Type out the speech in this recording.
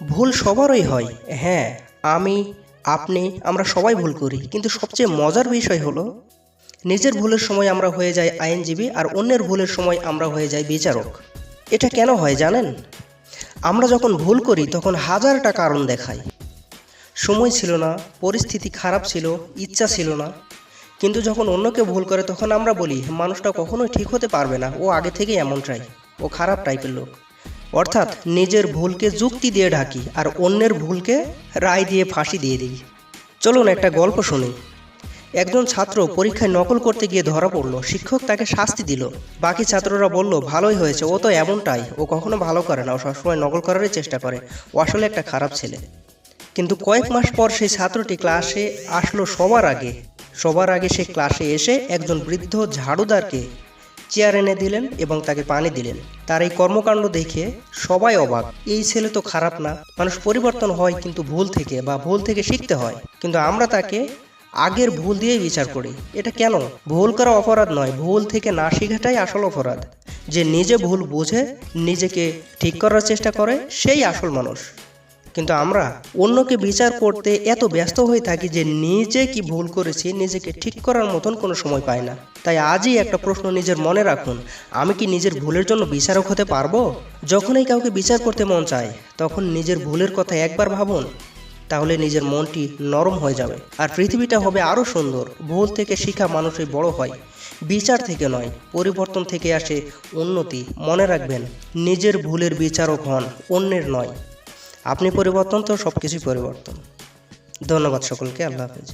ভুল সবারই হয়। হ্যাঁ, আমি, আপনি, আমরা সবাই ভুল করি। কিন্তু সবচেয়ে মজার বিষয় হলো নিজের ভুলের সময় আমরা হয়ে যাই আইনজীবী আর অন্যের ভুলের সময় আমরা হয়ে যাই বিচারক। এটা কেন হয় জানেন? আমরা যখন ভুল করি তখন হাজারটা কারণ দেখাই। সময় ছিল না, পরিস্থিতি খারাপ ছিল, ইচ্ছা ছিল না। কিন্তু যখন অন্য কেউ ভুল করে তখন আমরা বলি মানুষটা কখনোই ঠিক হতে পারবে না, ও আগে থেকেই এমনটাই, ও খারাপ টাইপের লোক। অর্থাৎ নিজের ভুলকে যুক্তি দিয়ে ঢাকি আর অন্যের ভুলকে রায় দিয়ে ফাঁসি দিয়ে দিই। চলুন একটা গল্প শুনি। একজন ছাত্র পরীক্ষায় নকল করতে গিয়ে ধরা পড়ল। শিক্ষক তাকে শাস্তি দিল। বাকি ছাত্ররা বলল ভালোই হয়েছে, ও তো এমনটাই, ও কখনো ভালো করে না, ও সবসময় নকল করারই চেষ্টা করে, ও আসলে একটা খারাপ ছেলে। কিন্তু কয়েক মাস পর সেই ছাত্রটি ক্লাসে আসলো সবার আগে সে ক্লাসে এসে একজন বৃদ্ধ ঝাড়ুদারকে চেয়ার এনে দিলেন এবং তাকে পানি দিলেন। তার এই কর্মকাণ্ড দেখে সবাই অবাক। এই ছেলে তো খারাপ না, মানুষ পরিবর্তন হয় কিন্তু ভুল থেকে, বা ভুল থেকে শিখতে হয়। কিন্তু আমরা তাকে আগের ভুল দিয়েই বিচার করি। এটা কেন? ভুল করা অপরাধ নয়, ভুল থেকে না শেখাটাই আসল অপরাধ। যে নিজে ভুল বুঝে নিজেকে ঠিক করার চেষ্টা করে সেই আসল মানুষ। কিন্তু আমরা অন্যকে বিচার করতে এত ব্যস্ত হয়ে থাকি যে নিজে কি ভুল করেছি নিজেকে ঠিক করার মতন কোনো সময় পাই না। তাই আজই একটা প্রশ্ন নিজের মনে রাখুন, আমি কি নিজের ভুলের জন্য বিচারক হতে পারবো? যখনই কাউকে বিচার করতে মন চায় তখন নিজের ভুলের কথা একবার ভাবুন, তাহলে নিজের মনটি নরম হয়ে যাবে আর পৃথিবীটা হবে আরও সুন্দর। ভুল থেকে শিখা মানুষই বড় হয়, বিচার থেকে নয়। পরিবর্তন থেকে আসে উন্নতি। মনে রাখবেন, নিজের ভুলের বিচারক হন, অন্যের নয়। আপনি পরিবর্তন তো সব কিছুই পরিবর্তন। ধন্যবাদ সকলকে। আল্লাহ হাফেজ।